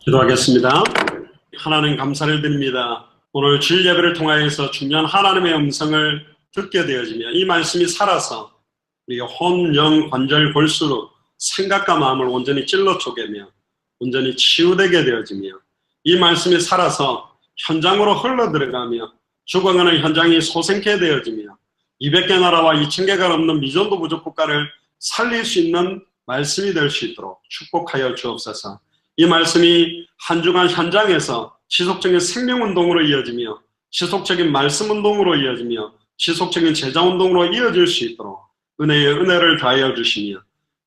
기도하겠습니다. 하나님 감사를 드립니다. 오늘 주일 예배를 통하여서 중요한 하나님의 음성을 듣게 되어지며 이 말씀이 살아서 우리 혼, 영, 관절, 골수로 생각과 마음을 온전히 찔러 쪼개며 온전히 치유되게 되어지며 이 말씀이 살아서 현장으로 흘러 들어가며 죽어가는 현장이 소생케 되어지며 200개 나라와 2000개가 넘는 미전도 부족 국가를 살릴 수 있는 말씀이 될 수 있도록 축복하여 주옵소서. 이 말씀이 한 주간 현장에서 지속적인 생명운동으로 이어지며 지속적인 말씀운동으로 이어지며 지속적인 제자운동으로 이어질 수 있도록 은혜의 은혜를 더하여 주시며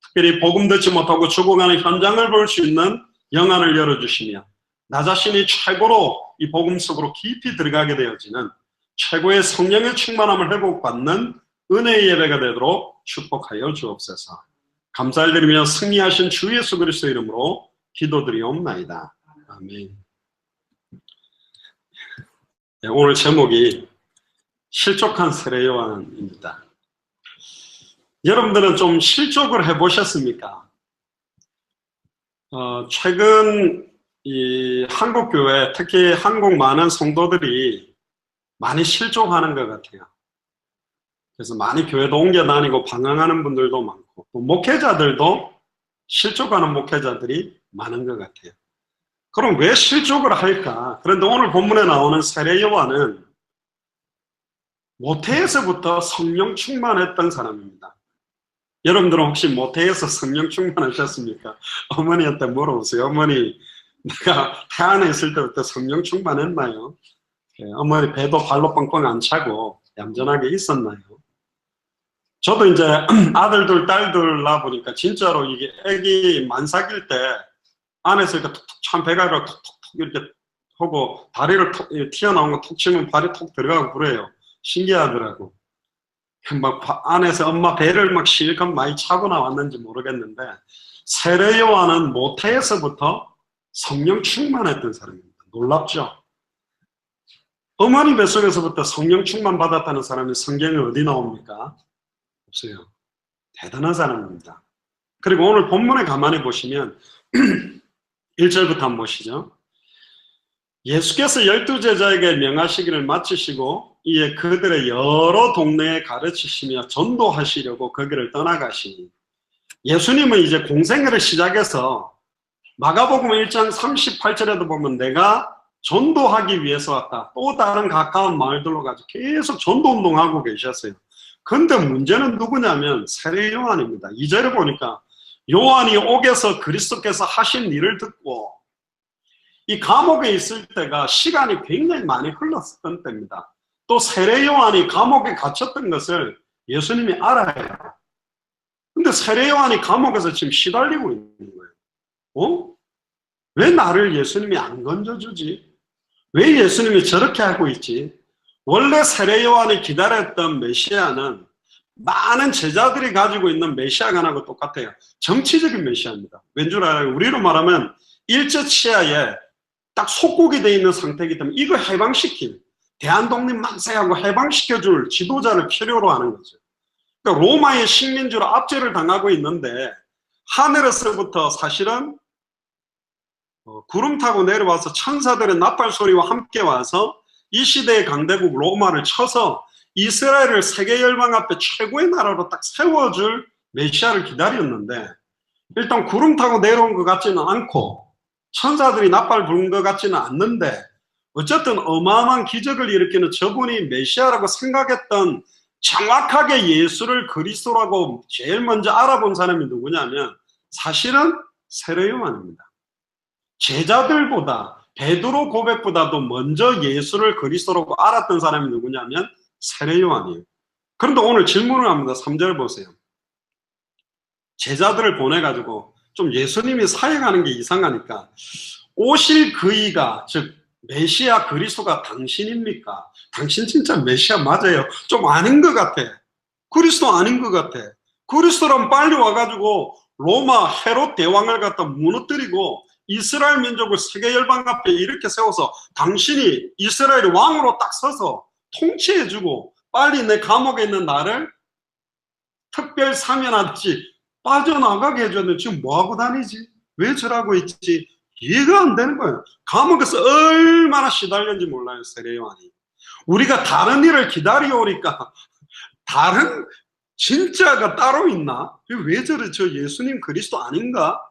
특별히 복음 듣지 못하고 죽어가는 현장을 볼 수 있는 영안을 열어주시며 나 자신이 최고로 이 복음 속으로 깊이 들어가게 되어지는 최고의 성령의 충만함을 회복받는 은혜의 예배가 되도록 축복하여 주옵소서. 감사를 드리며 승리하신 주 예수 그리스도 이름으로 기도드리옵나이다. 아멘. 네, 오늘 제목이 실족한 세례 요한입니다. 여러분들은 좀 실족을 해보셨습니까? 최근 이 한국교회, 특히 한국 많은 성도들이 많이 실족하는 것 같아요. 그래서 많이 교회도 옮겨 다니고 방황하는 분들도 많고 또 목회자들도 실족하는 목회자들이 많은 것 같아요. 그럼 왜 실족을 할까? 그런데 오늘 본문에 나오는 세례 요한은 모태에서부터 성령 충만했던 사람입니다. 여러분들은 혹시 모태에서 성령 충만하셨습니까? 어머니한테 물어보세요. 어머니, 내가 태 안에 있을 때부터 성령 충만했나요? 어머니 배도 발로 뻥뻥 안 차고 얌전하게 있었나요? 저도 이제 아들들, 딸들 낳아보니까 진짜로 이게 애기 만삭일 때 안에서 이렇게 톡톡 참 배가 톡톡톡 이렇게 하고 다리를 톡 튀어나온 거 톡 치면 발이 톡 들어가고 그래요. 신기하더라고. 막 안에서 엄마 배를 막 실컷 많이 차고 나왔는지 모르겠는데 세례 요한은 모태에서부터 성령 충만했던 사람입니다. 놀랍죠? 어머니 뱃속에서부터 성령 충만 받았다는 사람이 성경에 어디 나옵니까? 없어요. 대단한 사람입니다. 그리고 오늘 본문에 가만히 보시면 1절부터 한번 보시죠. 예수께서 12제자에게 명하시기를 마치시고 이에 그들의 여러 동네에 가르치시며 전도하시려고 거기를 떠나가시니 예수님은 이제 공생애를 시작해서 마가복음 1장 38절에도 보면 내가 전도하기 위해서 왔다. 또 다른 가까운 마을들로 가서 계속 전도운동하고 계셨어요. 근데 문제는 누구냐면 세례 요한입니다. 2절에 보니까 요한이 옥에서 그리스도께서 하신 일을 듣고 이 감옥에 있을 때가 시간이 굉장히 많이 흘렀던 때입니다. 또 세례 요한이 감옥에 갇혔던 것을 예수님이 알아요. 근데 세례 요한이 감옥에서 지금 시달리고 있는 거예요. 왜 나를 예수님이 안 건져주지? 왜 예수님이 저렇게 하고 있지? 원래 세례 요한이 기다렸던 메시아는 많은 제자들이 가지고 있는 메시아관하고 똑같아요. 정치적인 메시아입니다. 왠 줄 알아요? 우리로 말하면 일제 치하에 딱 속국이 되어 있는 상태이기 때문에 이걸 해방시킬, 대한독립 만세하고 해방시켜줄 지도자를 필요로 하는 거죠. 그러니까 로마의 식민지로 압제를 당하고 있는데 하늘에서부터 사실은 구름 타고 내려와서 천사들의 나팔 소리와 함께 와서 이 시대의 강대국 로마를 쳐서 이스라엘을 세계 열방 앞에 최고의 나라로 딱 세워줄 메시아를 기다렸는데 일단 구름 타고 내려온 것 같지는 않고 천사들이 나팔 부른 것 같지는 않는데 어쨌든 어마어마한 기적을 일으키는 저분이 메시아라고 생각했던 정확하게 예수를 그리스도라고 제일 먼저 알아본 사람이 누구냐면 사실은 세례 요한입니다. 제자들보다 베드로 고백보다도 먼저 예수를 그리스도라고 알았던 사람이 누구냐면 세례 요한이에요. 그런데 오늘 질문을 합니다. 3절 보세요. 제자들을 보내가지고 좀 예수님이 사역하는 게 이상하니까 오실 그이가 즉 메시아 그리스도가 당신입니까? 당신 진짜 메시아 맞아요? 좀 아닌 것 같아. 그리스도 아닌 것 같아. 그리스도라면 빨리 와가지고 로마 헤롯 대왕을 갖다 무너뜨리고 이스라엘 민족을 세계 열방 앞에 이렇게 세워서 당신이 이스라엘의 왕으로 딱 서서 통치해주고 빨리 내 감옥에 있는 나를 특별 사면하듯이 빠져나가게 해줬는데 지금 뭐하고 다니지? 왜 저러고 있지? 이해가 안 되는 거예요. 감옥에서 얼마나 시달렸는지 몰라요, 세례 요한이. 우리가 다른 일을 기다려오니까 다른 진짜가 따로 있나? 왜 저래? 저 예수님 그리스도 아닌가?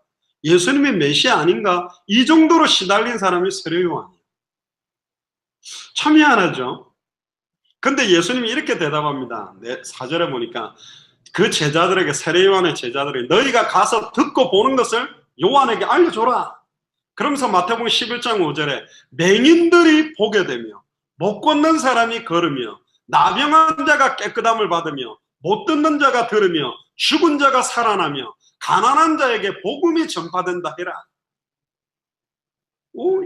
예수님의 메시아 아닌가? 이 정도로 시달린 사람이 세례 요한이에요. 참 희한하죠? 근데 예수님이 이렇게 대답합니다. 4절에 보니까 그 제자들에게, 세례 요한의 제자들이 너희가 가서 듣고 보는 것을 요한에게 알려줘라. 그러면서 마태복음 11장 5절에 맹인들이 보게 되며 못 걷는 사람이 걸으며 나병한 자가 깨끗함을 받으며 못 듣는 자가 들으며 죽은 자가 살아나며 가난한 자에게 복음이 전파된다 해라. 오,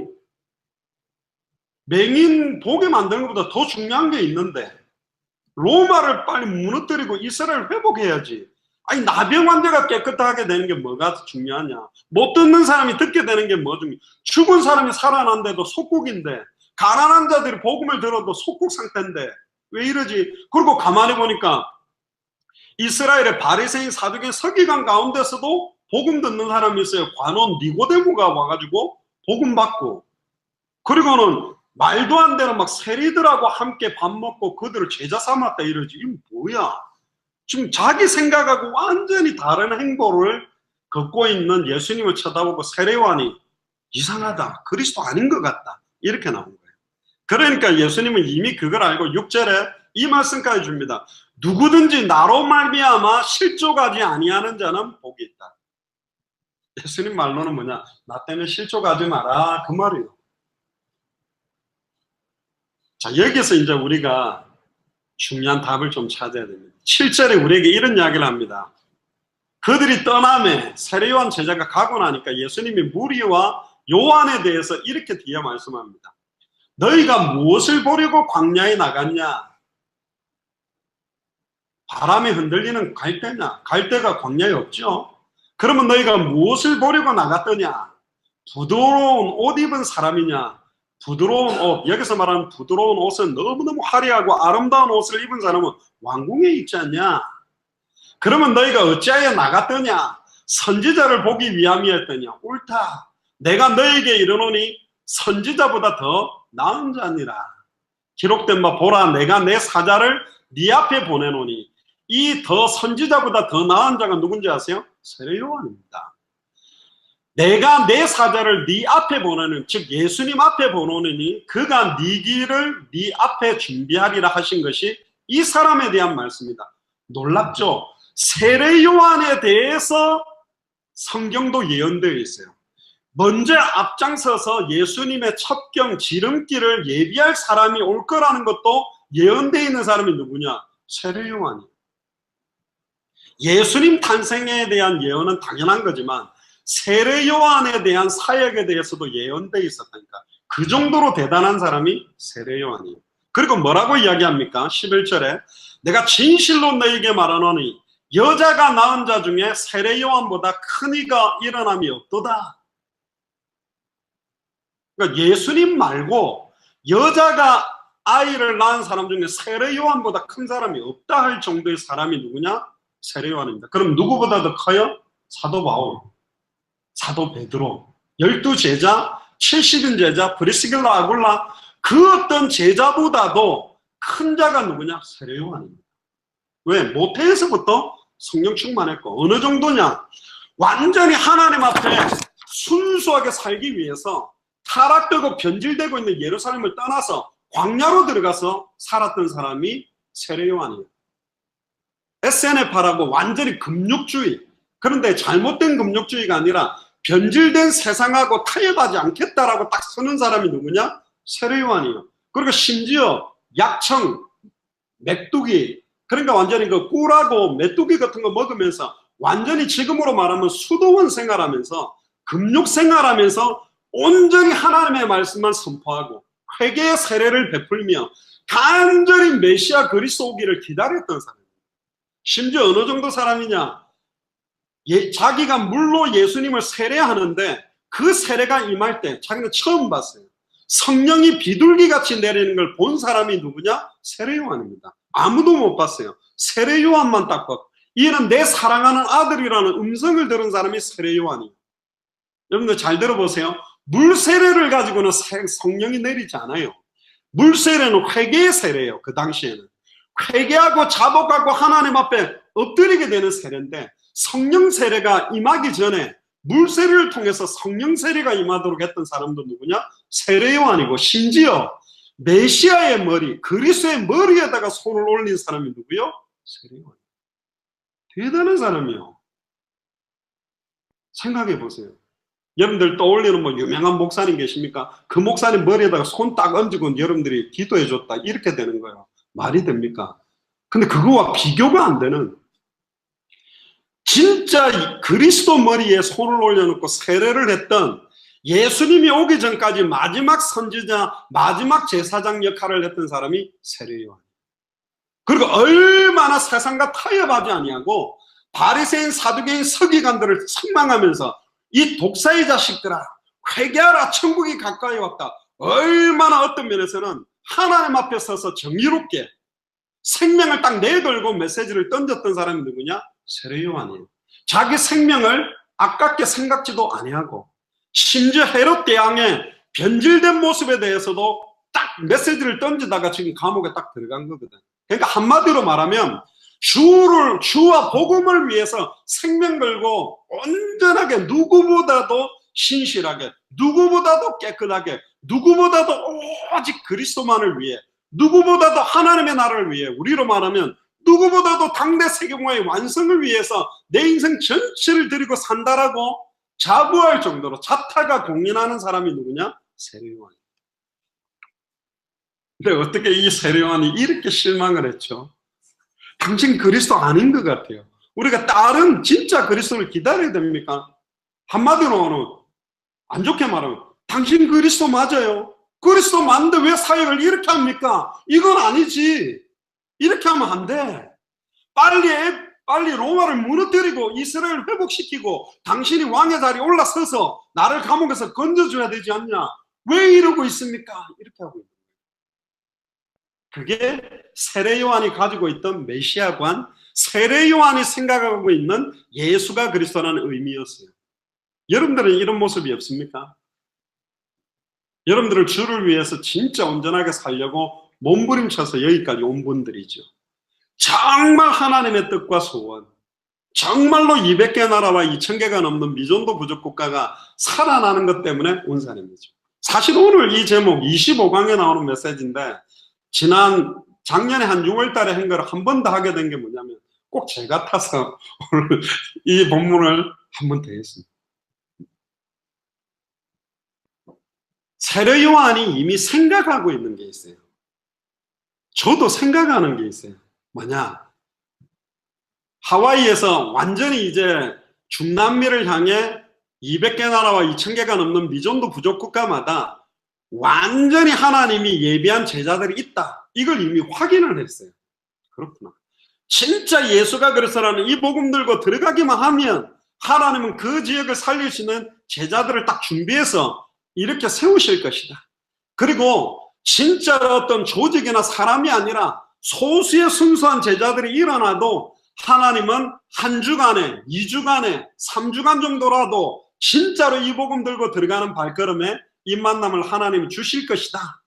맹인 보게 만드는 것보다 더 중요한 게 있는데 로마를 빨리 무너뜨리고 이스라엘 회복해야지. 아니, 나병 환자가 깨끗하게 되는 게 뭐가 중요하냐? 못 듣는 사람이 듣게 되는 게 뭐 중요해? 죽은 사람이 살아난데도 속국인데, 가난한 자들이 복음을 들어도 속국 상태인데 왜 이러지? 그리고 가만히 보니까 이스라엘의 바리새인, 사두개인, 서기관 가운데서도 복음 듣는 사람이 있어요. 관원 니고데모가 와가지고 복음 받고, 그리고는 말도 안 되는 막 세리들하고 함께 밥 먹고 그들을 제자 삼았다 이러지. 이거 뭐야? 지금 자기 생각하고 완전히 다른 행보를 걷고 있는 예수님을 쳐다보고 세례 요한이 이상하다, 그리스도 아닌 것 같다, 이렇게 나온 거예요. 그러니까 예수님은 이미 그걸 알고 6절에 이 말씀까지 줍니다. 누구든지 나로 말미암아 실족하지 아니하는 자는 복이 있다. 예수님 말로는 뭐냐? 나 때문에 실족하지 마라, 그 말이에요. 자, 여기서 이제 우리가 중요한 답을 좀 찾아야 됩니다. 7절에 우리에게 이런 이야기를 합니다. 그들이 떠나매 세례 요한 제자가 가고 나니까 예수님이 무리와 요한에 대해서 이렇게 뒤에 말씀합니다. 너희가 무엇을 보려고 광야에 나갔냐? 바람에 흔들리는 갈대냐? 갈대가 광야에 없죠. 그러면 너희가 무엇을 보려고 나갔더냐? 부드러운 옷 입은 사람이냐? 부드러운 옷, 여기서 말하는 부드러운 옷은 너무너무 화려하고 아름다운 옷을 입은 사람은 왕궁에 있지 않냐? 그러면 너희가 어찌하여 나갔더냐? 선지자를 보기 위함이었더냐? 옳다. 내가 너희에게 이르노니 선지자보다 더 나은 자니라. 기록된 바 보라, 내가 내 사자를 네 앞에 보내노니 이 더 선지자보다 더 나은 자가 누군지 아세요? 세례 요한입니다. 내가 내 사자를 네 앞에 보내는, 즉 예수님 앞에 보내느니 그가 네 길을 네 앞에 준비하리라 하신 것이 이 사람에 대한 말씀이다. 놀랍죠? 세례 요한에 대해서 성경도 예언되어 있어요. 먼저 앞장서서 예수님의 첩경 지름길을 예비할 사람이 올 거라는 것도 예언되어 있는 사람이 누구냐? 세례 요한이에요. 예수님 탄생에 대한 예언은 당연한 거지만 세례 요한에 대한 사역에 대해서도 예언되어 있었다니까. 그 정도로 대단한 사람이 세례 요한이에요. 그리고 뭐라고 이야기합니까? 11절에 내가 진실로 너희에게 말하노니 여자가 낳은 자 중에 세례 요한보다 큰 이가 일어남이 없도다. 그러니까 예수님 말고 여자가 아이를 낳은 사람 중에 세례 요한보다 큰 사람이 없다 할 정도의 사람이 누구냐? 세례 요한입니다. 그럼 누구보다 더 커요? 사도 바울, 사도 베드로, 12제자, 70인 제자, 브리스길라, 아굴라, 그 어떤 제자보다도 큰 자가 누구냐? 세례 요한입니다. 왜? 모태에서부터 성령 충만했고, 어느 정도냐? 완전히 하나님 앞에 순수하게 살기 위해서 타락되고 변질되고 있는 예루살렘을 떠나서 광야로 들어가서 살았던 사람이 세례 요한이에요. SNF라고 완전히 금욕주의, 그런데 잘못된 금욕주의가 아니라 변질된 세상하고 타협하지 않겠다라고 딱 서는 사람이 누구냐? 세례 요한이에요. 그리고 심지어 약청, 메뚜기, 그러니까 완전히 그 꿀하고 메뚜기 같은 거 먹으면서 완전히 지금으로 말하면 수도원 생활하면서 금욕 생활하면서 온전히 하나님의 말씀만 선포하고 회개의 세례를 베풀며 간절히 메시아 그리스도 오기를 기다렸던 사람이에요. 심지어 어느 정도 사람이냐? 자기가 물로 예수님을 세례하는데 그 세례가 임할 때 자기는 처음 봤어요. 성령이 비둘기같이 내리는 걸 본 사람이 누구냐? 세례 요한입니다. 아무도 못 봤어요. 세례 요한만 딱 봤고, 이는 내 사랑하는 아들이라는 음성을 들은 사람이 세례 요한이에요. 여러분들 잘 들어보세요. 물 세례를 가지고는 성령이 내리지 않아요. 물 세례는 회개의 세례예요. 그 당시에는 회개하고 자복하고 하나님 앞에 엎드리게 되는 세례인데, 성령 세례가 임하기 전에 물 세례를 통해서 성령 세례가 임하도록 했던 사람도 누구냐? 세례 요한이고, 심지어 메시아의 머리, 그리스도의 머리에다가 손을 올린 사람이 누구요? 세례 요한. 대단한 사람이요. 생각해 보세요. 여러분들 떠올리는 뭐 유명한 목사님 계십니까? 그 목사님 머리에다가 손 딱 얹고 여러분들이 기도해 줬다, 이렇게 되는 거예요. 말이 됩니까? 근데 그거와 비교가 안 되는, 진짜 그리스도 머리에 손을 올려놓고 세례를 했던, 예수님이 오기 전까지 마지막 선지자, 마지막 제사장 역할을 했던 사람이 세례 요한. 그리고 얼마나 세상과 타협하지 아니하고 바리새인, 사두개인, 서기관들을 책망하면서 이 독사의 자식들아, 회개하라, 천국이 가까이 왔다. 얼마나 어떤 면에서는 하나님 앞에 서서 정의롭게 생명을 딱 내걸고 메시지를 던졌던 사람이 누구냐? 세례 요한이에요. 자기 생명을 아깝게 생각지도 아니하고, 심지어 헤롯 대왕의 변질된 모습에 대해서도 딱 메시지를 던지다가 지금 감옥에 딱 들어간 거거든. 그러니까 한마디로 말하면 주와 복음을 위해서 생명 걸고 온전하게, 누구보다도 신실하게, 누구보다도 깨끗하게, 누구보다도 오직 그리스도만을 위해, 누구보다도 하나님의 나라를 위해, 우리로 말하면 누구보다도 당대 세계공화의 완성을 위해서 내 인생 전체를 드리고 산다라고 자부할 정도로 자타가 공인하는 사람이 누구냐? 세례 요한. 근데 어떻게 이 세례 요한이 이렇게 실망을 했죠? 당신 그리스도 아닌 것 같아요. 우리가 다른 진짜 그리스도를 기다려야 됩니까? 한마디로는, 안 좋게 말하면, 당신 그리스도 맞아요. 그리스도 맞는데 왜 사역을 이렇게 합니까? 이건 아니지. 이렇게 하면 안 돼. 빨리 로마를 무너뜨리고 이스라엘을 회복시키고 당신이 왕의 자리에 올라서서 나를 감옥에서 건져줘야 되지 않냐? 왜 이러고 있습니까? 이렇게 하고 있는 거예요. 그게 세례 요한이 가지고 있던 메시아관, 세례 요한이 생각하고 있는 예수가 그리스도라는 의미였어요. 여러분들은 이런 모습이 없습니까? 여러분들을 주를 위해서 진짜 온전하게 살려고 몸부림쳐서 여기까지 온 분들이죠. 정말 하나님의 뜻과 소원, 정말로 200개 나라와 2000개가 넘는 미전도 부족 국가가 살아나는 것 때문에 온 사람이죠. 사실 오늘 이 제목 25강에 나오는 메시지인데, 작년에 한 6월 달에 한 거를 한 번 더 하게 된 게 뭐냐면, 꼭 제 같아서 오늘 이 본문을 한 번 더 했습니다. 세례 요한이 이미 생각하고 있는 게 있어요. 저도 생각하는 게 있어요. 뭐냐? 하와이에서 완전히 이제 중남미를 향해 200개 나라와 2000개가 넘는 미전도 부족 국가마다 완전히 하나님이 예비한 제자들이 있다, 이걸 이미 확인을 했어요. 그렇구나. 진짜 예수가 그리스도라는 이 복음 들고 들어가기만 하면 하나님은 그 지역을 살릴 수 있는 제자들을 딱 준비해서 이렇게 세우실 것이다. 그리고 진짜 어떤 조직이나 사람이 아니라 소수의 순수한 제자들이 일어나도 하나님은 한 주간에, 2주간에, 3주간 정도라도 진짜로 이 복음 들고 들어가는 발걸음에 이 만남을 하나님이 주실 것이다.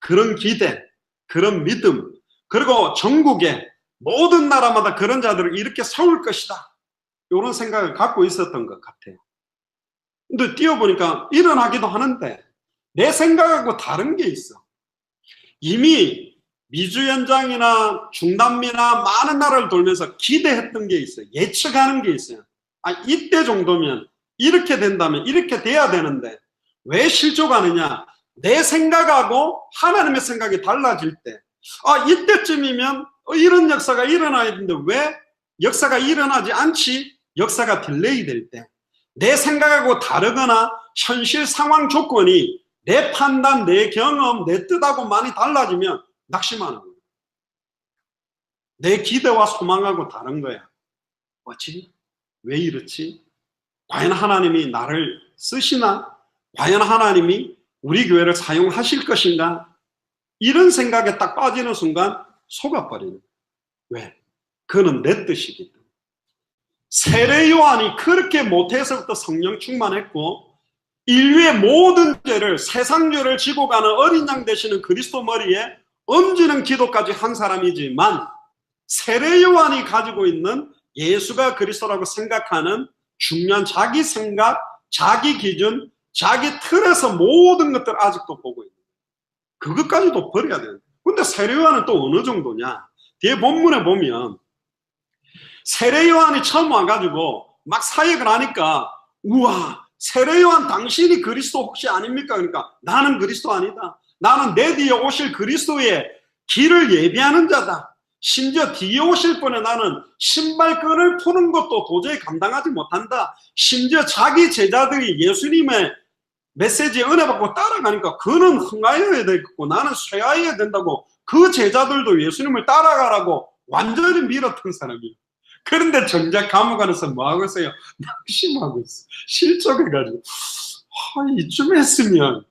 그런 기대, 그런 믿음, 그리고 전국에 모든 나라마다 그런 자들을 이렇게 세울 것이다, 이런 생각을 갖고 있었던 것 같아요. 근데 뛰어보니까 일어나기도 하는데 내 생각하고 다른 게 있어. 이미 미주 연장이나 중남미나 많은 나라를 돌면서 기대했던 게 있어요. 예측하는 게 있어요. 이때 정도면, 이렇게 된다면 이렇게 돼야 되는데 왜 실족하느냐? 내 생각하고 하나님의 생각이 달라질 때, 이때쯤이면 이런 역사가 일어나야 되는데 왜 역사가 일어나지 않지? 역사가 딜레이 될 때, 내 생각하고 다르거나 현실 상황 조건이 내 판단, 내 경험, 내 뜻하고 많이 달라지면 낙심하는 거예요. 내 기대와 소망하고 다른 거야. 뭐지? 왜 이렇지? 과연 하나님이 나를 쓰시나? 과연 하나님이 우리 교회를 사용하실 것인가? 이런 생각에 딱 빠지는 순간 속아버리는 거예요. 왜? 그는 내 뜻이기 때문에. 세례 요한이 그렇게 모태에서부터 성령 충만했고 인류의 모든 죄를, 세상 죄를 지고 가는 어린 양 되시는 그리스도 머리에 얹는 기도까지 한 사람이지만, 세례 요한이 가지고 있는 예수가 그리스도라고 생각하는 중요한 자기 생각, 자기 기준, 자기 틀에서 모든 것들을 아직도 보고 있는 거예요. 그것까지도 버려야 돼요. 근데 세례 요한은 또 어느 정도냐? 뒤에 본문에 보면 세례 요한이 처음 와가지고 막 사역을 하니까, 우와, 세례 요한 당신이 그리스도 혹시 아닙니까? 그러니까 나는 그리스도 아니다. 나는 내 뒤에 오실 그리스도의 길을 예비하는 자다. 심지어 뒤에 오실 분에 나는 신발끈을 푸는 것도 도저히 감당하지 못한다. 심지어 자기 제자들이 예수님의 메시지에 은혜 받고 따라가니까 그는 흥하여야 되겠고 나는 쇠하여야 된다고 그 제자들도 예수님을 따라가라고 완전히 밀었던 사람이에요. 그런데 정작 감옥 안에서 뭐하고 있어요? 낙심하고 있어. 실족해가지고 이쯤 했으면,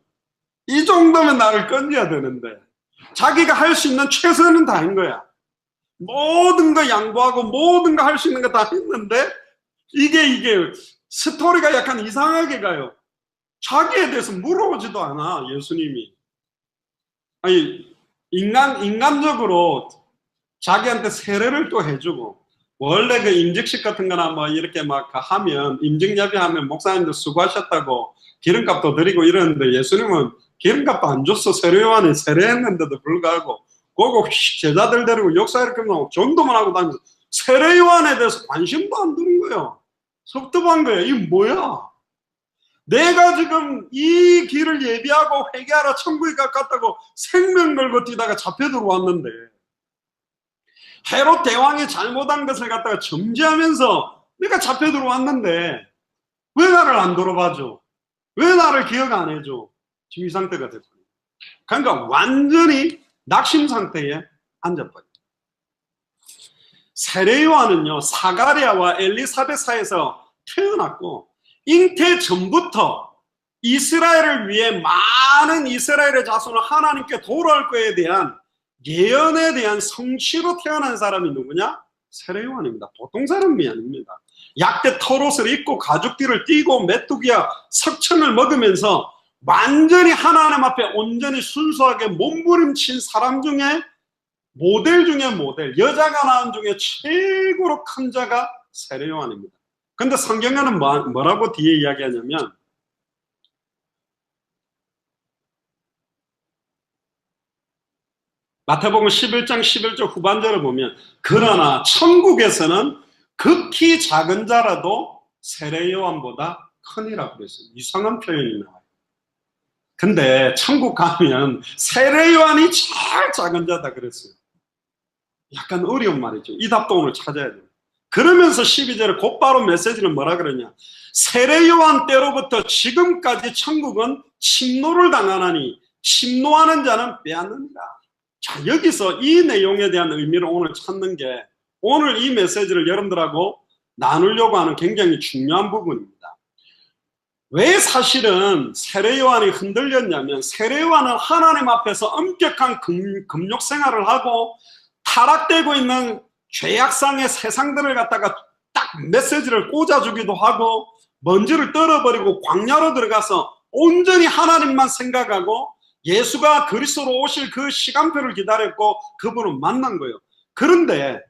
이 정도면 나를 건져야 되는데, 자기가 할 수 있는 최선은 다한 거야. 모든 거 양보하고 모든 거 할 수 있는 거 다 했는데, 이게 스토리가 약간 이상하게 가요. 자기에 대해서 물어보지도 않아, 예수님이. 아니, 인간적으로 자기한테 세례를 또 해주고, 원래 그 임직식 같은 거나 뭐 이렇게 막 하면, 임직야비 하면 목사님들 수고하셨다고 기름값도 드리고 이러는데, 예수님은 기름값도 안 줬어. 세례 요한이 세례했는데도 불구하고 그거 제자들 데리고 역사 이렇게 나오고 전도만 하고 다니면서 세례 요한에 대해서 관심도 안 두는 거예요. 섭섭한 거예요. 이게 뭐야? 내가 지금 이 길을 예비하고 회개하라 천국에 가깝다고 생명 걸고 뛰다가 잡혀 들어왔는데, 헤롯 대왕이 잘못한 것을 갖다가 점지하면서 내가 잡혀 들어왔는데 왜 나를 안 돌아봐줘? 왜 나를 기억 안 해줘? 지금 이 상태가 됐어요. 그러니까 완전히 낙심 상태에 앉아버려요. 세례 요한은요, 사가랴와 엘리사벳 사이에서 태어났고, 잉태 전부터 이스라엘을 위해 많은 이스라엘의 자손을 하나님께 돌아올 거에 대한 예언에 대한 성취로 태어난 사람이 누구냐? 세례 요한입니다. 보통 사람이 아닙니다. 약대 털옷을 입고 가죽띠를 띠고 메뚜기와 석청을 먹으면서 완전히 하나님 앞에 온전히 순수하게 몸부림친 사람 중에 모델 중에 모델, 여자가 낳은 중에 최고로 큰 자가 세례 요한입니다. 근데 성경에는 뭐라고 뒤에 이야기하냐면, 마태복음 11장 11절 후반절을 보면, 그러나 천국에서는 극히 작은 자라도 세례 요한보다 크니라고 그랬어요. 이상한 표현이 나와요. 근데 천국 가면 세례 요한이 제일 작은 자다 그랬어요. 약간 어려운 말이죠. 이 답도 오늘 찾아야 돼요. 그러면서 12절에 곧바로 메시지는 뭐라 그러냐? 세례 요한 때로부터 지금까지 천국은 침노를 당하나니 침노하는 자는 빼앗는다. 자, 여기서 이 내용에 대한 의미를 오늘 찾는 게, 오늘 이 메시지를 여러분들하고 나누려고 하는 굉장히 중요한 부분입니다. 왜 사실은 세례 요한이 흔들렸냐면, 세례 요한은 하나님 앞에서 엄격한 금욕 생활을 하고 타락되고 있는 죄악상의 세상들을 갖다가 딱 메시지를 꽂아주기도 하고, 먼지를 떨어버리고 광야로 들어가서 온전히 하나님만 생각하고 예수가 그리스도로 오실 그 시간표를 기다렸고 그분을 만난 거예요. 그런데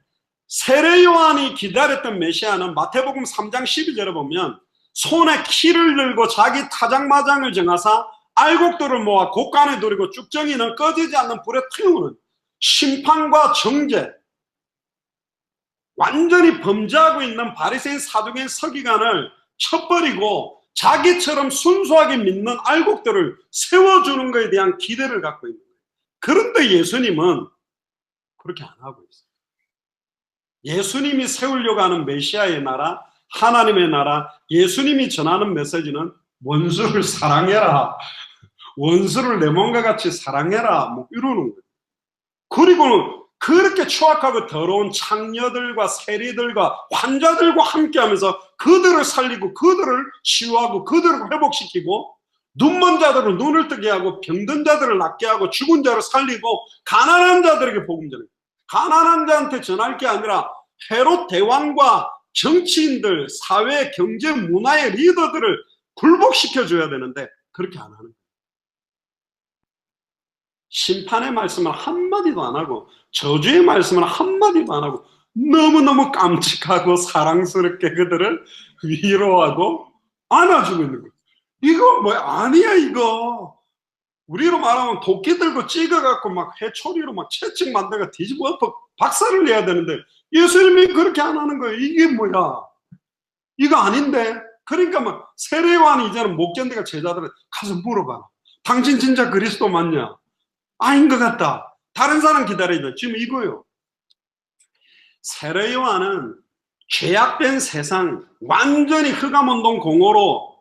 세례 요한이 기다렸던 메시아는 마태복음 3장 12절에 보면, 손에 키를 들고 자기 타작마장을 정하사 알곡들을 모아 곳간에 두르고 쭉정이는 꺼지지 않는 불에 태우는 심판과 정죄, 완전히 범죄하고 있는 바리새인 사두개인 서기관을 쳐버리고 자기처럼 순수하게 믿는 알곡들을 세워주는 것에 대한 기대를 갖고 있는 거예요. 그런데 예수님은 그렇게 안 하고 있어요. 예수님이 세우려고 하는 메시아의 나라, 하나님의 나라, 예수님이 전하는 메시지는 원수를 사랑해라, 원수를 내 몸과 같이 사랑해라, 뭐 이러는 거예요. 그리고 그렇게 추악하고 더러운 창녀들과 세리들과 환자들과 함께하면서 그들을 살리고 그들을 치유하고 그들을 회복시키고, 눈먼 자들을 눈을 뜨게 하고 병든 자들을 낫게 하고 죽은 자를 살리고 가난한 자들에게 복음 전해요. 가난한 자한테 전할 게 아니라 헤롯 대왕과 정치인들, 사회, 경제, 문화의 리더들을 굴복시켜줘야 되는데 그렇게 안 하는 거예요. 심판의 말씀을 한마디도 안 하고 저주의 말씀을 한마디도 안 하고 너무너무 깜찍하고 사랑스럽게 그들을 위로하고 안아주고 있는 거예요. 이거 뭐야? 아니야 이거. 우리로 말하면 도끼 들고 찍어갖고 막 해초리로 막 채찍 만들어 뒤집어 엎어 박살을 내야 되는데 예수님이 그렇게 안 하는 거예요. 이게 뭐야? 이거 아닌데? 그러니까 막 세례요한이 이제는 못 견디가 제자들은 가서 물어봐. 당신 진짜 그리스도 맞냐? 아닌 것 같다. 다른 사람 기다려야 돼. 지금 이거요. 세례요한은 죄악된 세상, 완전히 흑암운동 공허로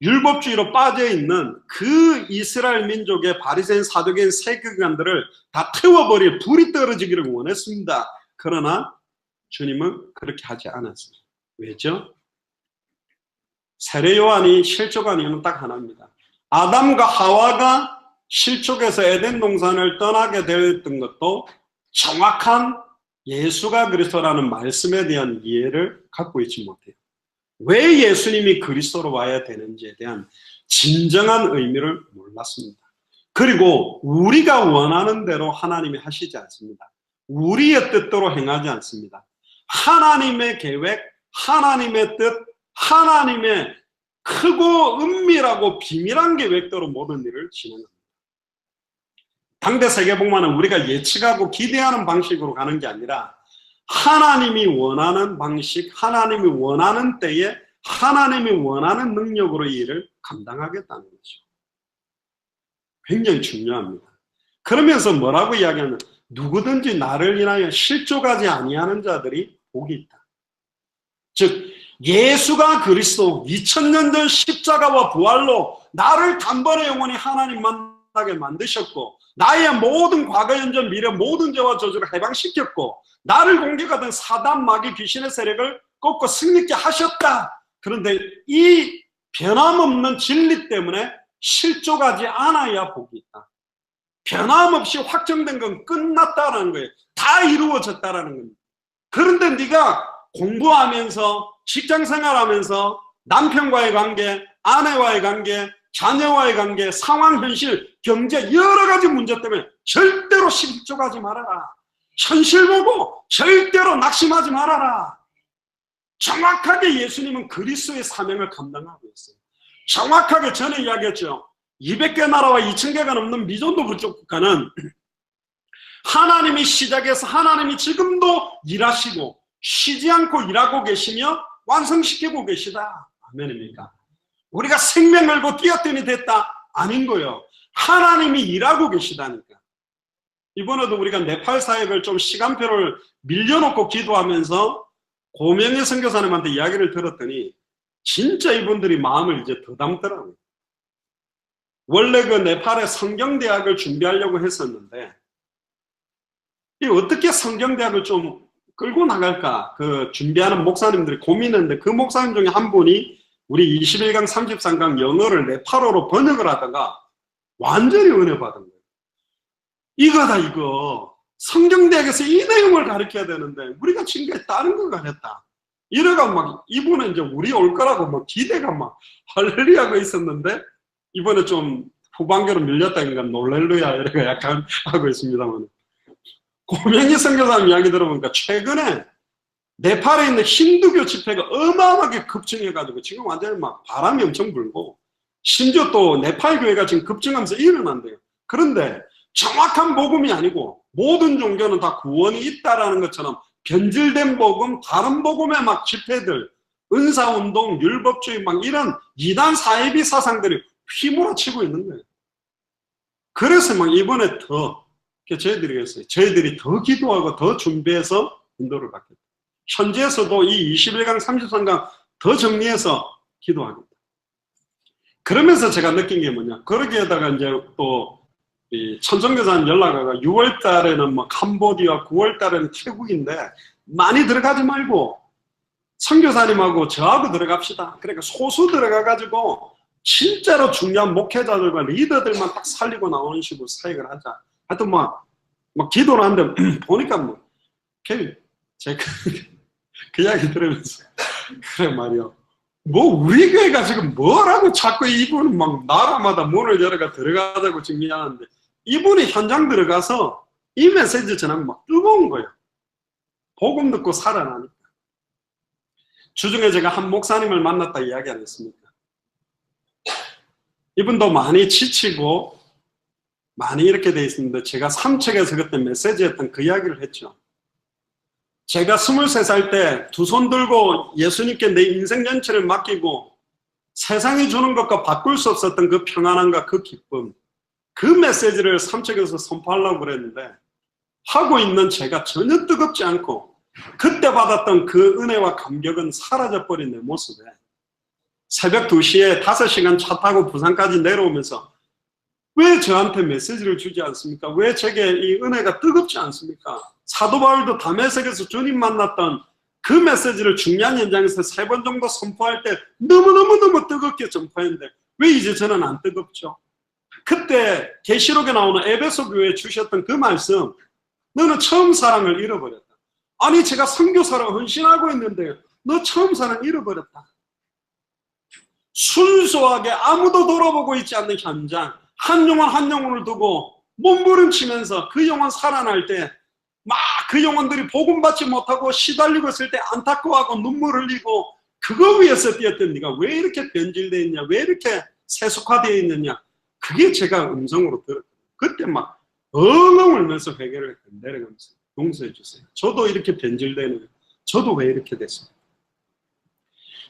율법주의로 빠져있는 그 이스라엘 민족의 바리새인 사두개인 세계관들을 다 태워버릴 불이 떨어지기를 원했습니다. 그러나 주님은 그렇게 하지 않았어요. 왜죠? 세례요한이 실족한 이유는 딱 하나입니다. 아담과 하와가 실족해서 에덴 동산을 떠나게 되었던 것도 정확한 예수가 그리스도라는 말씀에 대한 이해를 갖고 있지 못해요. 왜 예수님이 그리스도로 와야 되는지에 대한 진정한 의미를 몰랐습니다. 그리고 우리가 원하는 대로 하나님이 하시지 않습니다. 우리의 뜻대로 행하지 않습니다. 하나님의 계획, 하나님의 뜻, 하나님의 크고 은밀하고 비밀한 계획대로 모든 일을 진행합니다. 당대 세계복음화는 우리가 예측하고 기대하는 방식으로 가는 게 아니라 하나님이 원하는 방식, 하나님이 원하는 때에 하나님이 원하는 능력으로 이 일을 감당하겠다는 거죠. 굉장히 중요합니다. 그러면서 뭐라고 이야기하면 누구든지 나를 인하여 실족하지 아니하는 자들이 복이 있다. 즉 예수가 그리스도 2000년 전 십자가와 부활로 나를 단번에 영원히 하나님 만나게 만드셨고 나의 모든 과거 현재 미래 모든 죄와 저주를 해방시켰고 나를 공격하던 사단 마귀 귀신의 세력을 꺾고 승리케 하셨다. 그런데 이 변함없는 진리 때문에 실족하지 않아야 복이 있다. 변함없이 확정된 건 끝났다라는 거예요. 다 이루어졌다라는 겁니다. 그런데 네가 공부하면서 직장생활하면서 남편과의 관계, 아내와의 관계, 자녀와의 관계, 상황, 현실, 경제 여러 가지 문제 때문에 절대로 실족하지 말아라. 현실 보고 절대로 낙심하지 말아라. 정확하게 예수님은 그리스도의 사명을 감당하고 있어요. 정확하게 전에 이야기했죠. 200개 나라와 2000개가 넘는 미전도 부족 국가는 하나님이 시작해서 하나님이 지금도 일하시고 쉬지 않고 일하고 계시며 완성시키고 계시다. 아멘입니까? 우리가 생명 걸고 뛰었더니 됐다. 아닌 거예요. 하나님이 일하고 계시다니까. 이번에도 우리가 네팔 사역을 좀 시간표를 밀려놓고 기도하면서 고명희 선교사님한테 이야기를 들었더니 진짜 이분들이 마음을 이제 더 담더라고요. 원래 그 네팔의 성경대학을 준비하려고 했었는데 이 어떻게 성경대학을 좀 끌고 나갈까 그 준비하는 목사님들이 고민했는데 그 목사님 중에 한 분이 우리 21강 33강 영어를 네팔어로 번역을 하다가 완전히 은혜 받은 거예요. 이거다 이거. 성경대학에서 이 내용을 가르쳐야 되는데 우리가 지금까지 다른 걸 가르쳤다. 이래가 막 이분은 이제 우리 올 거라고 막 기대가 막 할렐루야가 있었는데 이번에 좀 후반기로 밀렸다니까 놀렐루야 이래가 약간 하고 있습니다만 고명희 선교사님 이야기 들어보니까 최근에 네팔에 있는 힌두교 집회가 어마어마하게 급증해가지고 지금 완전히 막 바람이 엄청 불고 심지어 또 네팔 교회가 지금 급증하면서 일어난대요. 그런데 정확한 복음이 아니고 모든 종교는 다 구원이 있다라는 것처럼 변질된 복음, 다른 복음의 막 집회들, 은사운동, 율법주의 막 이런 이단 사이비 사상들이 휘몰아치고 있는 거예요. 그래서 막 이번에 더 저희들이 더 기도하고 더 준비해서 인도를 받겠다. 현지에서도 이 21강 33강 더 정리해서 기도하겠다. 그러면서 제가 느낀 게 뭐냐. 그러기에다가 이제 또 천정교사님 연락하가 6월 달에는 뭐 캄보디아, 9월 달에는 태국인데 많이 들어가지 말고 선교사님하고 저하고 들어갑시다. 그러니까 소수 들어가가지고 진짜로 중요한 목회자들과 리더들만 딱 살리고 나오는 식으로 사역을 하자. 하여튼 막 기도를 하는데 보니까 뭐 제가 그 이야기 들으면서 그래 말이야. 뭐 우리 교회가 지금 뭐라고 자꾸 이분은 막 나라마다 문을 열어가 들어가자고 증명하는데, 이분이 현장 들어가서 이 메시지 전하면 막 뜨거운 거예요. 복음 듣고 살아나니까. 주중에 제가 한 목사님을 만났다 이야기 안 했습니까? 이분도 많이 지치고 많이 이렇게 돼 있었는데, 제가 삼척에서 그때 메시지 했던 그 이야기를 했죠. 제가 23살 때 두 손 들고 예수님께 내 인생 전체를 맡기고 세상이 주는 것과 바꿀 수 없었던 그 평안함과 그 기쁨, 그 메시지를 삼척에서 선포하려고 그랬는데, 하고 있는 제가 전혀 뜨겁지 않고 그때 받았던 그 은혜와 감격은 사라져버린 내 모습에, 새벽 2시에 5시간 차 타고 부산까지 내려오면서 왜 저한테 메시지를 주지 않습니까? 왜 제게 이 은혜가 뜨겁지 않습니까? 사도 바울도 다메섹에서 주님 만났던 그 메시지를 중요한 현장에서 3번 정도 선포할 때 너무너무 뜨겁게 전파했는데, 왜 이제 저는 안 뜨겁죠? 그때 계시록에 나오는 에베소 교회에 주셨던 그 말씀, 너는 처음 사랑을 잃어버렸다. 아니, 제가 선교사로 헌신하고 있는데 너 처음 사랑 잃어버렸다. 순수하게 아무도 돌아보고 있지 않는 현장, 한 영혼 한 영혼을 두고 몸부림치면서 그 영혼 살아날 때 막 그 영혼들이 복음 받지 못하고 시달리고 있을 때 안타까워하고 눈물 흘리고, 그거 위해서 뛰었던 네가 왜 이렇게 변질되어 있냐, 왜 이렇게 세속화되어 있느냐, 그게 제가 음성으로 들었거든요. 그때 막 엉엉 울면서 회개를 내려가면서 용서해 주세요. 저도 이렇게 변질되는, 저도 왜 이렇게 됐습니까?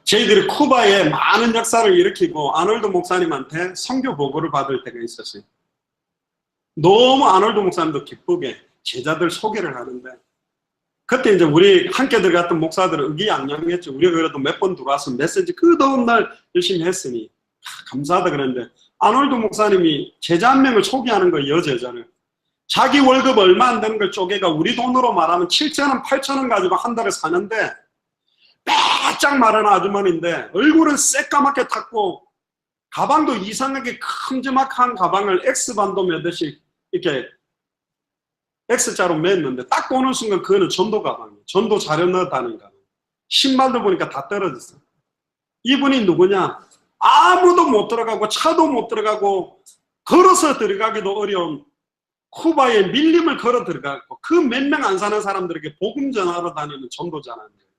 저희들이 쿠바에 많은 역사를 일으키고 아놀드 목사님한테 선교 보고를 받을 때가 있었어요. 너무 아놀드 목사님도 기쁘게 제자들 소개를 하는데, 그때 이제 우리 함께 들어갔던 목사들은 의기양양했죠. 우리가 그래도 몇 번 들어와서 메시지 그 더운 날 열심히 했으니 감사하다 그랬는데, 아놀드 목사님이 제자 한 명을 소개하는 거예요. 여제자를. 자기 월급 얼마 안 되는 걸 쪼개가 우리 돈으로 말하면 7,000원, 8,000원 가지고 한 달에 사는데, 바짝 마른 아주머니인데 얼굴은 새까맣게 탔고 가방도 이상하게 큼지막한 가방을 X반도 매듯이 이렇게 X자로 맸는데, 딱 보는 순간 그거는 전도 가방이에요. 전도 자료 넣어 다니는 가방. 신발도 보니까 다 떨어졌어. 이분이 누구냐? 아무도 못 들어가고 차도 못 들어가고 걸어서 들어가기도 어려운 쿠바에 밀림을 걸어 들어가고 그 몇 명 안 사는 사람들에게 복음 전하러 다니는 전도자라는 거예요.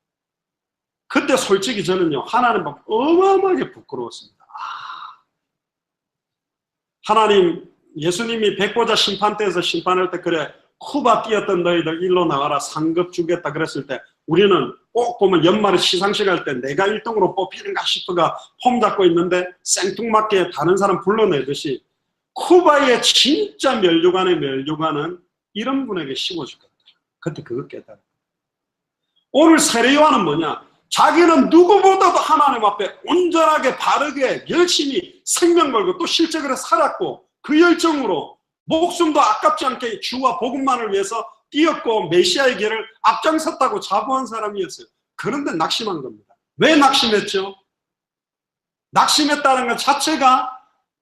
그때 솔직히 저는요, 하나님 막 어마어마하게 부끄러웠습니다. 하나님, 예수님이 백보자 심판 때에서 심판할 때 그래, 쿠바 뛰었던 너희들 일로 나와라, 상급 주겠다 그랬을 때, 우리는 꼭 보면 연말에 시상식 할 때 내가 1등으로 뽑히는가 싶어가 폼 잡고 있는데 생뚱맞게 다른 사람 불러내듯이, 쿠바의 진짜 면류관의 면류관은 이런 분에게 심어주겠다. 그때 그거 깨달아. 오늘 세례요한은 뭐냐? 자기는 누구보다도 하나님 앞에 온전하게 바르게 열심히 생명 걸고 또 실제 그래 살았고, 그 열정으로 목숨도 아깝지 않게 주와 복음만을 위해서 뛰었고 메시아의 길을 앞장섰다고 자부한 사람이었어요. 그런데 낙심한 겁니다. 왜 낙심했죠? 낙심했다는 것 자체가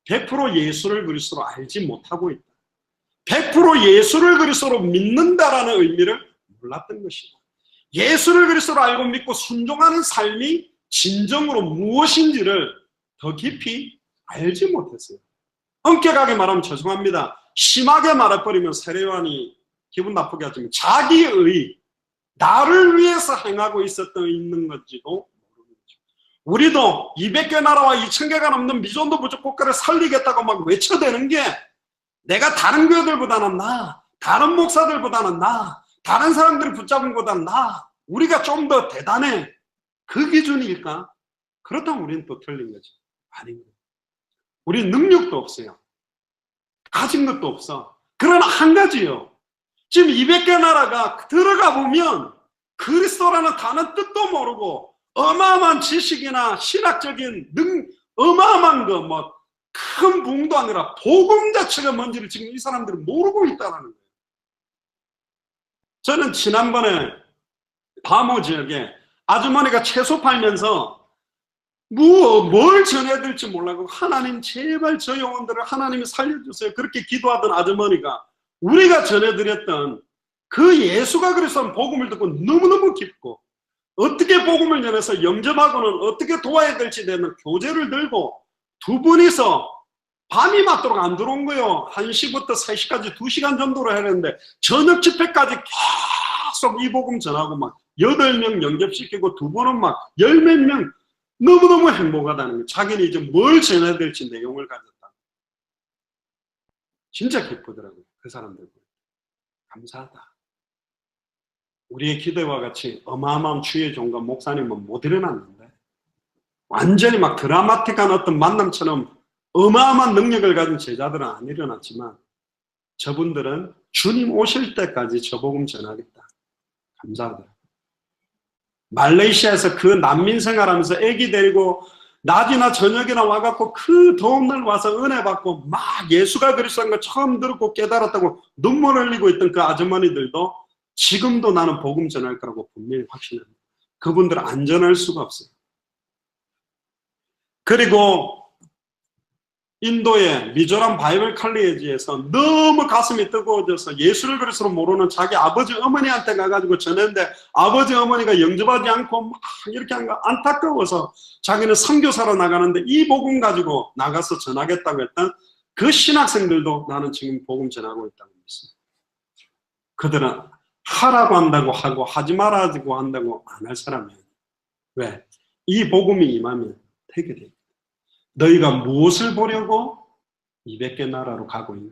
100% 예수를 그리스도로 알지 못하고 있다. 100% 예수를 그리스도로 믿는다라는 의미를 몰랐던 것이다. 예수를 그리스도로 알고 믿고 순종하는 삶이 진정으로 무엇인지를 더 깊이 알지 못했어요. 엄격하게 말하면 죄송합니다. 심하게 말해버리면 세례요한이 기분 나쁘게 하지만 자기의 나를 위해서 행하고 있는 건지도 모르는 거죠. 우리도 200개 나라와 2,000개가 넘는 미전도 부족 국가를 살리겠다고 막 외쳐대는 게, 내가 다른 교회들보다는 나아, 다른 목사들보다는 나아, 다른 사람들을 붙잡은 것보다는 나아, 우리가 좀 더 대단해, 그 기준일까? 그렇다면 우리는 또 틀린 거죠. 아닙니다. 우리는 능력도 없어요. 가진 것도 없어. 그러나 한 가지요. 지금 200개 나라가 들어가 보면 그리스도라는 단어 뜻도 모르고 어마어마한 지식이나 신학적인 어마어마한 거, 뭐 큰 부흥도 아니라 복음 자체가 뭔지를 지금 이 사람들은 모르고 있다는 거예요. 저는 지난번에 바모 지역에 아주머니가 채소 팔면서 뭘 전해드릴지 몰라고, 하나님 제발 저 영혼들을 하나님이 살려주세요, 그렇게 기도하던 아주머니가 우리가 전해드렸던 그 예수가 그리스도는 복음을 듣고 너무너무 기쁘고 어떻게 복음을 전해서 영접하고는 어떻게 도와야 될지 되는 교재를 들고 두 분이서 밤이 맞도록 안 들어온 거예요. 1시부터 3시까지 2시간 정도로 했는데 저녁 집회까지 계속 이 복음 전하고 막 8명 영접시키고 두 분은 막 10몇 명 너무너무 행복하다는 거예요. 자기는 이제 뭘 전해야 될지 내용을 가졌다. 진짜 기쁘더라고요. 그 사람들. 감사하다. 우리의 기대와 같이 어마어마한 주의 종과 목사님은 못 일어났는데 완전히 막 드라마틱한 어떤 만남처럼 어마어마한 능력을 가진 제자들은 안 일어났지만 저분들은 주님 오실 때까지 저 복음 전하겠다. 감사하더라고요. 말레이시아에서 그 난민 생활하면서 아기 데리고 낮이나 저녁이나 와갖고 그 더운 날 와서 은혜 받고 막 예수가 그리스도인 걸 처음 들었고 깨달았다고 눈물 흘리고 있던 그 아주머니들도 지금도 나는 복음 전할 거라고 분명히 확신합니다. 그분들은 안 전할 수가 없어요. 그리고 인도의 미조람 바이블 칼리지에서 너무 가슴이 뜨거워져서 예수를 그리스도로 모르는 자기 아버지 어머니한테 가가지고 전했는데 아버지 어머니가 영접하지 않고 막 이렇게 한 거 안타까워서 자기는 선교사로 나가는데 이 복음 가지고 나가서 전하겠다고 했던 그 신학생들도 나는 지금 복음 전하고 있다고 믿습니다. 그들은 하라고 한다고 하고 하지 말라고 한다고 안 할 사람이에요. 왜? 이 복음이 임하면 되게 돼요. 너희가 무엇을 보려고 200개 나라로 가고 있냐?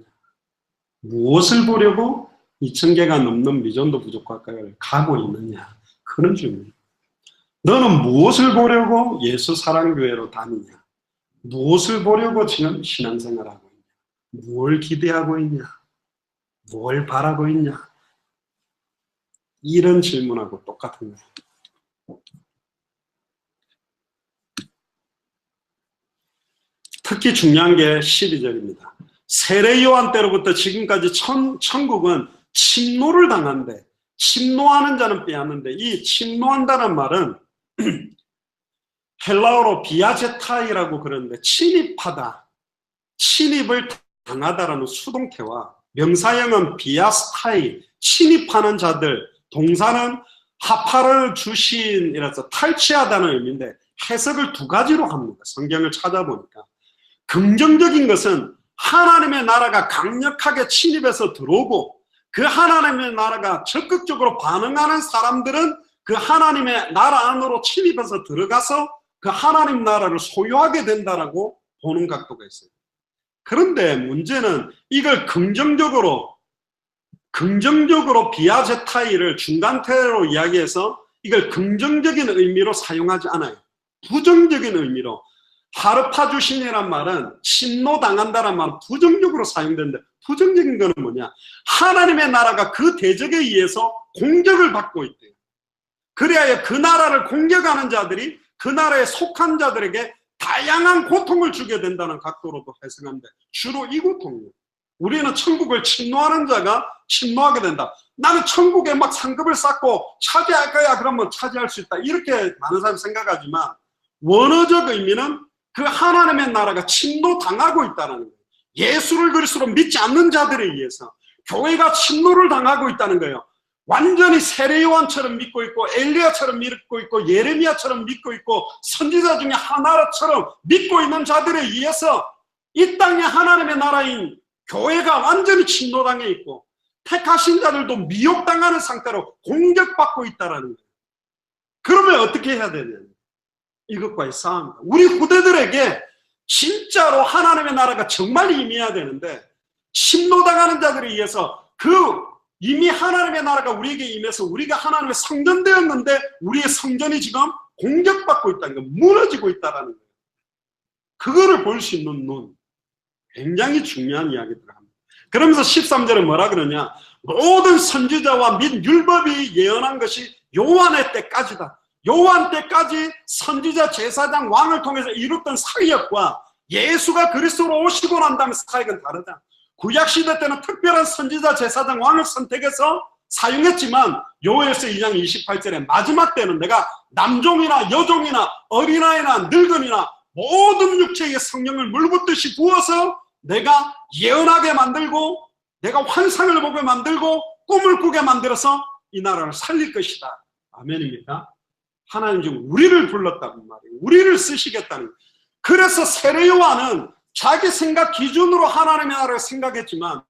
무엇을 보려고 2000개가 넘는 미전도 부족학과를 가고 있느냐? 그런 질문이에요. 너는 무엇을 보려고 예수 사랑교회로 다니냐? 무엇을 보려고 지금 신앙생활하고 있냐? 뭘 기대하고 있냐? 뭘 바라고 있냐? 이런 질문하고 똑같은 거예요. 특히 중요한 게 12절입니다. 세례 요한 때로부터 지금까지 천국은 침노를 당한대. 침노하는 자는 빼앗는데 이 침노한다는 말은 헬라어로 비아제타이라고 그러는데 침입하다, 침입을 당하다라는 수동태와 명사형은 비아스타이, 침입하는 자들, 동사는 하파를 주신이라서 탈취하다는 의미인데 해석을 두 가지로 합니다. 성경을 찾아보니까. 긍정적인 것은 하나님의 나라가 강력하게 침입해서 들어오고 그 하나님의 나라가 적극적으로 반응하는 사람들은 그 하나님의 나라 안으로 침입해서 들어가서 그 하나님 나라를 소유하게 된다라고 보는 각도가 있어요. 그런데 문제는 이걸 긍정적으로 비아제타이를 중간태로 이야기해서 이걸 긍정적인 의미로 사용하지 않아요. 부정적인 의미로. 하르파주신이란 말은 침노당한다는 말은 부정적으로 사용되는데 부정적인 거는 뭐냐? 하나님의 나라가 그 대적에 의해서 공격을 받고 있대요. 그래야 그 나라를 공격하는 자들이 그 나라에 속한 자들에게 다양한 고통을 주게 된다는 각도로도 해석하는데 주로 이 고통이에요. 우리는 천국을 침노하는 자가 침노하게 된다. 나는 천국에 막 상급을 쌓고 차지할 거야. 그러면 차지할 수 있다. 이렇게 많은 사람이 생각하지만 원어적 의미는 그 하나님의 나라가 침노당하고 있다는 거예요. 예수를 그리스도로 믿지 않는 자들에 의해서 교회가 침노를 당하고 있다는 거예요. 완전히 세례 요한처럼 믿고 있고 엘리야처럼 믿고 있고 예레미야처럼 믿고 있고 선지자 중에 하나처럼 믿고 있는 자들에 의해서 이 땅에 하나님의 나라인 교회가 완전히 침노당해 있고 택하신 자들도 미혹당하는 상태로 공격받고 있다는 거예요. 그러면 어떻게 해야 되냐? 이것과의 싸움입니다. 우리 후대들에게 진짜로 하나님의 나라가 정말 임해야 되는데 침노당하는 자들에 의해서 그 이미 하나님의 나라가 우리에게 임해서 우리가 하나님의 성전되었는데 우리의 성전이 지금 공격받고 있다는 거, 무너지고 있다는 거예요. 그거를 볼 수 있는 눈, 굉장히 중요한 이야기들을 합니다. 그러면서 13절에 뭐라 그러냐? 모든 선지자와 및 율법이 예언한 것이 요한의 때까지다. 요한 때까지 선지자, 제사장, 왕을 통해서 이뤘던 사역과 예수가 그리스도로 오시고 난 다음에 사역은 다르다. 구약시대 때는 특별한 선지자, 제사장, 왕을 선택해서 사용했지만 요엘서 2장 28절에 마지막 때는 내가 남종이나 여종이나 어린아이나 늙은이나 모든 육체의 성령을 물붓듯이 부어서 내가 예언하게 만들고 내가 환상을 보게 만들고 꿈을 꾸게 만들어서 이 나라를 살릴 것이다. 아멘입니까? 하나님 지금 우리를 불렀다는 말이에요. 우리를 쓰시겠다는. 그래서 세례 요한은 자기 생각 기준으로 하나님의 나라를 생각했지만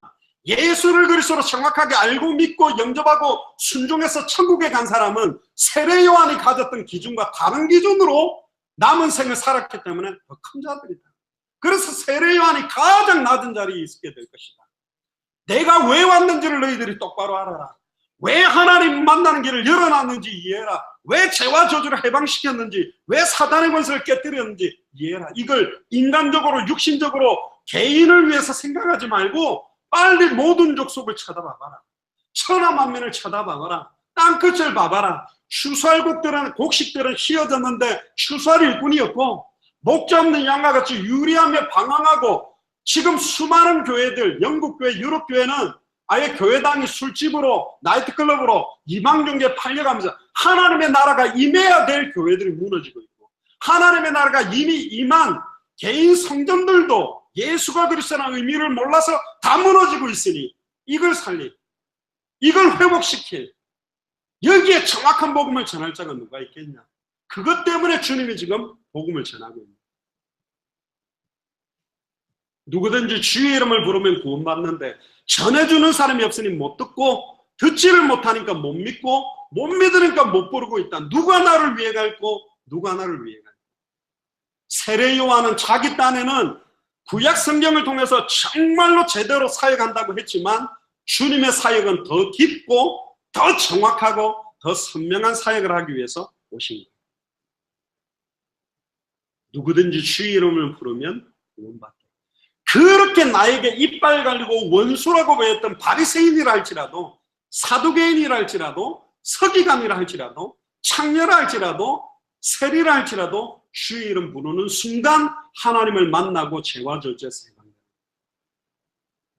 예수를 그리스도로 정확하게 알고 믿고 영접하고 순종해서 천국에 간 사람은 세례 요한이 가졌던 기준과 다른 기준으로 남은 생을 살았기 때문에 더 큰 자들이다. 그래서 세례 요한이 가장 낮은 자리에 있게 될 것이다. 내가 왜 왔는지를 너희들이 똑바로 알아라. 왜 하나님 만나는 길을 열어놨는지 이해해라. 왜 죄와 저주를 해방시켰는지, 왜 사단의 권세를 깨뜨렸는지 이해해라. 이걸 인간적으로 육신적으로 개인을 위해서 생각하지 말고 빨리 모든 족속을 쳐다봐봐라. 천하만민을 쳐다봐봐라. 땅끝을 봐봐라. 곡식들은 휘어졌는데 추수할 일꾼이 없고 목자 없는 양과 같이 유리하며 방황하고 지금 수많은 교회들, 영국 교회, 유럽 교회는 아예 교회당이 술집으로 나이트클럽으로 이방종교에 팔려가면서 하나님의 나라가 임해야 될 교회들이 무너지고 있고 하나님의 나라가 이미 임한 개인 성전들도 예수가 그리스도라는 의미를 몰라서 다 무너지고 있으니 이걸 살릴, 이걸 회복시킬 여기에 정확한 복음을 전할 자가 누가 있겠냐. 그것 때문에 주님이 지금 복음을 전하고 있습니다. 누구든지 주의 이름을 부르면 구원받는데 전해주는 사람이 없으니 못 듣고 듣지를 못하니까 못 믿고 못 믿으니까 못 부르고 있다. 누가 나를 위해 갈고 누가 나를 위해 갈고. 세례 요한은 자기 딴에는 구약 성경을 통해서 정말로 제대로 사역한다고 했지만 주님의 사역은 더 깊고 더 정확하고 더 선명한 사역을 하기 위해서 오신 거예요. 누구든지 주의 이름을 부르면 구원받다. 그렇게 나에게 이빨 갈리고 원수라고 보였던 바리새인이라 할지라도 사두개인이라 할지라도 서기관이라 할지라도 창녀라 할지라도 세리라 할지라도 주의 이름 부르는 순간 하나님을 만나고 죄와 저주에서 해방된다.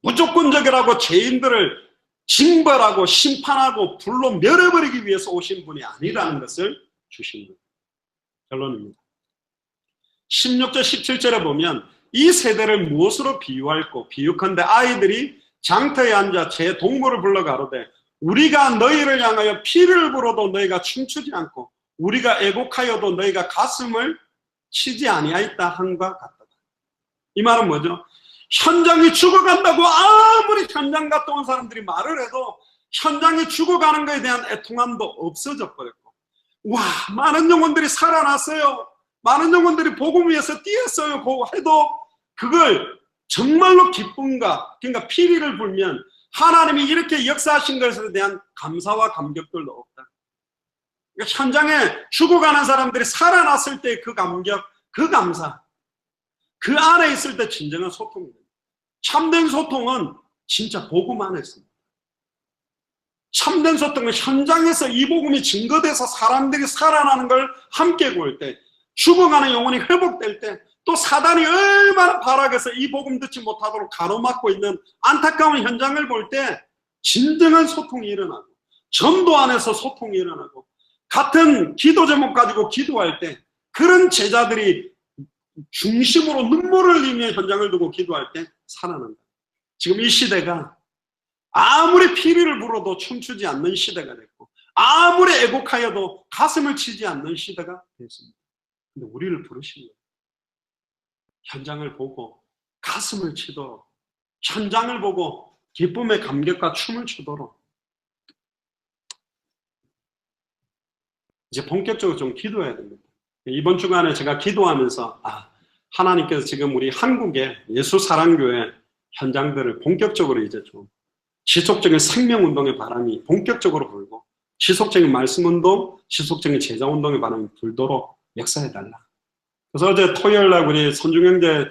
무조건적이라고 죄인들을 징벌하고 심판하고 불로 멸해버리기 위해서 오신 분이 아니라는 것을 주신 거예요. 결론입니다. 16절 17절에 보면 이 세대를 무엇으로 비유할꼬? 비유컨대 아이들이 장터에 앉아 제 동물을 불러 가로되 우리가 너희를 향하여 피를 불어도 너희가 춤추지 않고 우리가 애곡하여도 너희가 가슴을 치지 아니하였다 함과 같다. 이 말은 뭐죠? 현장이 죽어간다고 아무리 현장 갔다 온 사람들이 말을 해도 현장이 죽어가는 것에 대한 애통함도 없어져 버렸고 와 많은 영혼들이 살아났어요. 많은 영혼들이 복음 위해서 뛰었어요. 해도 그걸 정말로 기쁨과 그러니까 피리를 불면 하나님이 이렇게 역사하신 것에 대한 감사와 감격들도 없다. 그러니까 현장에 죽어가는 사람들이 살아났을 때 그 감격, 그 감사, 그 안에 있을 때 진정한 소통입니다. 참된 소통은 진짜 복음 안에 있습니다. 참된 소통은 현장에서 이 복음이 증거돼서 사람들이 살아나는 걸 함께 볼 때 죽어가는 영혼이 회복될 때 또 사단이 얼마나 발악해서 이 복음 듣지 못하도록 가로막고 있는 안타까운 현장을 볼 때 진정한 소통이 일어나고 전도 안에서 소통이 일어나고 같은 기도 제목 가지고 기도할 때 그런 제자들이 중심으로 눈물을 흘리며 현장을 두고 기도할 때 살아난다. 지금 이 시대가 아무리 피리를 불어도 춤추지 않는 시대가 됐고 아무리 애곡하여도 가슴을 치지 않는 시대가 됐습니다. 근데 우리를 부르신 거예요. 현장을 보고 가슴을 치도록 현장을 보고 기쁨의 감격과 춤을 추도록 이제 본격적으로 좀 기도해야 됩니다. 이번 주간에 제가 기도하면서 하나님께서 지금 우리 한국의 예수 사랑교회 현장들을 본격적으로 이제 좀 지속적인 생명운동의 바람이 본격적으로 불고 지속적인 말씀운동, 지속적인 제자운동의 바람이 불도록 역사해달라. 그래서 어제 토요일날 우리 선중형제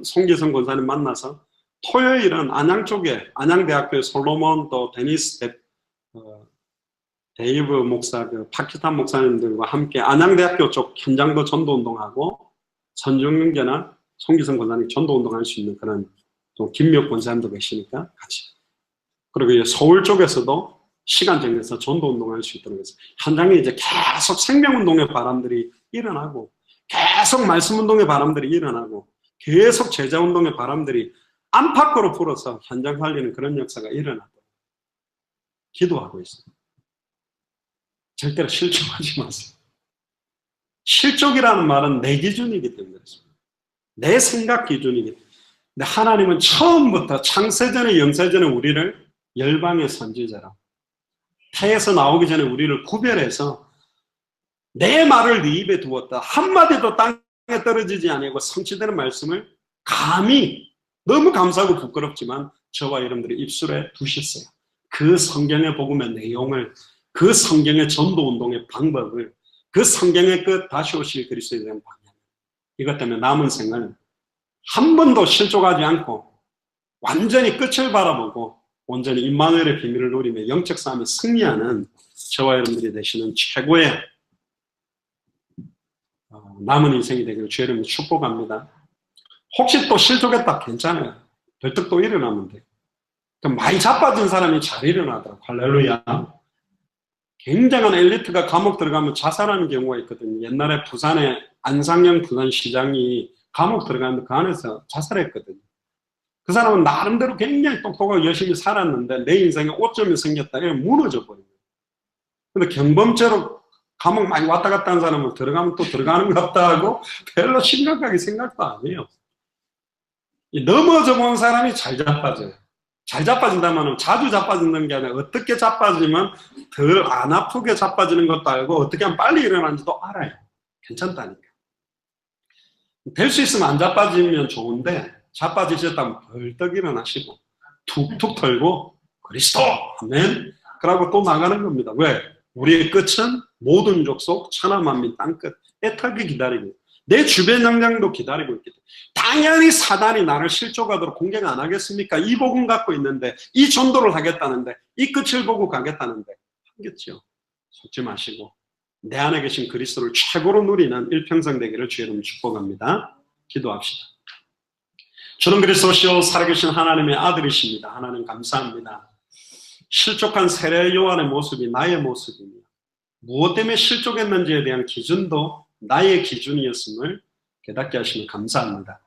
송기선 권사님 만나서 토요일은 안양 쪽에 안양대학교의 솔로몬 또 데이브 목사, 파키스탄 목사님들과 함께 안양대학교 쪽 현장도 전도운동하고 선중형제나 송기선 권사님 전도운동할 수 있는 그런 또 김미옥 권사님도 계시니까 같이. 그리고 서울 쪽에서도 시간 정해서 전도운동할 수 있도록 해서 현장에 이제 계속 생명운동의 바람들이 일어나고 계속 말씀운동의 바람들이 일어나고 계속 제자운동의 바람들이 안팎으로 불어서 현장 살리는 그런 역사가 일어나도록 기도하고 있습니다. 절대로 실종하지 마세요. 실족이라는 말은 내 기준이기 때문에 그렇습니다. 내 생각 기준이기 때문에. 근데 하나님은 처음부터 창세전에 영세전에 우리를 열방의 선지자라, 태에서 나오기 전에 우리를 구별해서 내 말을 네 입에 두었다. 한마디도 땅에 떨어지지 아니하고 성취되는 말씀을 감히, 너무 감사하고 부끄럽지만 저와 여러분들의 입술에 두셨어요. 그 성경의 복음의 내용을, 그 성경의 전도운동의 방법을, 그 성경의 끝 다시 오실 그리스도에 대한 방향, 이것 때문에 남은 생을 한 번도 실족하지 않고 완전히 끝을 바라보고 온전히 임마누엘의 비밀을 누리며 영적 싸움에 승리하는 저와 여러분들이 되시는 최고의 남은 인생이 되기를 주의 이름으로 축복합니다. 혹시 또 실족했다, 괜찮아요. 벌떡 또 일어나면 돼요. 많이 자빠진 사람이 잘 일어나더라고요. 할렐루야. 굉장한 엘리트가 감옥 들어가면 자살하는 경우가 있거든요. 옛날에 부산에 안상영 부산시장이 감옥 들어가는데 그 안에서 자살했거든요. 그 사람은 나름대로 굉장히 똑똑하고 열심히 살았는데 내 인생에 오점이 생겼다, 이러면 무너져 버린 거예요. 근데 경범죄로 감옥 많이 왔다 갔다 한 사람은 들어가면 또 들어가는 것 같다 하고 별로 심각하게 생각도 안 해요. 넘어져 본 사람이 잘 자빠져요. 잘 자빠진다면 자주 자빠지는 게 아니라 어떻게 자빠지면 덜 안 아프게 자빠지는 것도 알고 어떻게 하면 빨리 일어나는지도 알아요. 괜찮다니까. 될 수 있으면 안 자빠지면 좋은데 자빠지셨다면 벌떡 일어나시고 툭툭 털고 그리스도 아멘 그러고 또 나가는 겁니다. 왜? 우리의 끝은 모든 족속 천하 만민 땅끝 애타게 기다리고 내 주변 영향도 기다리고 있기 때문에 당연히 사단이 나를 실족하도록 공격 안 하겠습니까? 이 복음 갖고 있는데, 이 전도를 하겠다는데, 이 끝을 보고 가겠다는데 하겠죠. 속지 마시고 내 안에 계신 그리스도를 최고로 누리는 일평생 되기를 주의 이름으로 축복합니다. 기도합시다. 주는 그리스도시요 살아계신 하나님의 아들이십니다. 하나님 감사합니다. 실족한 세례 요한의 모습이 나의 모습이며 무엇 때문에 실족했는지에 대한 기준도 나의 기준이었음을 깨닫게 하시면 감사합니다.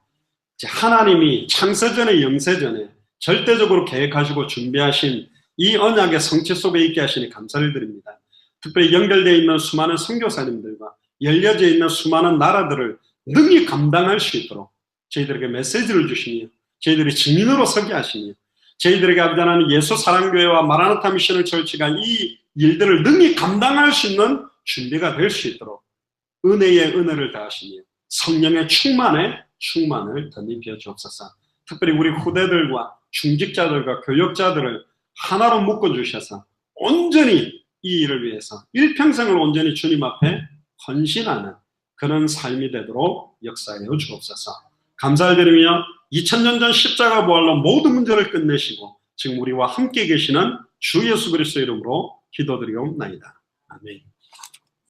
이제 하나님이 창세전에 영세전에 절대적으로 계획하시고 준비하신 이 언약의 성취 속에 있게 하시니 감사를 드립니다. 특별히 연결되어 있는 수많은 선교사님들과 열려져 있는 수많은 나라들을 능히 감당할 수 있도록 저희들에게 메시지를 주시며 저희들이 증인으로 서게 하시며 저희들에게 아버지 하나님 예수 사랑교회와 마라나타 미션을 철치가 이 일들을 능히 감당할 수 있는 준비가 될 수 있도록 은혜의 은혜를 다하시며 성령의 충만을 덧입혀 주옵소서. 특별히 우리 후대들과 중직자들과 교역자들을 하나로 묶어주셔서 온전히 이 일을 위해서 일평생을 온전히 주님 앞에 헌신하는 그런 삶이 되도록 역사하여 주옵소서. 감사를 드리며 2000년 전 십자가 부활로 모든 문제를 끝내시고 지금 우리와 함께 계시는 주 예수 그리스도 이름으로 기도드리옵나이다. 아멘.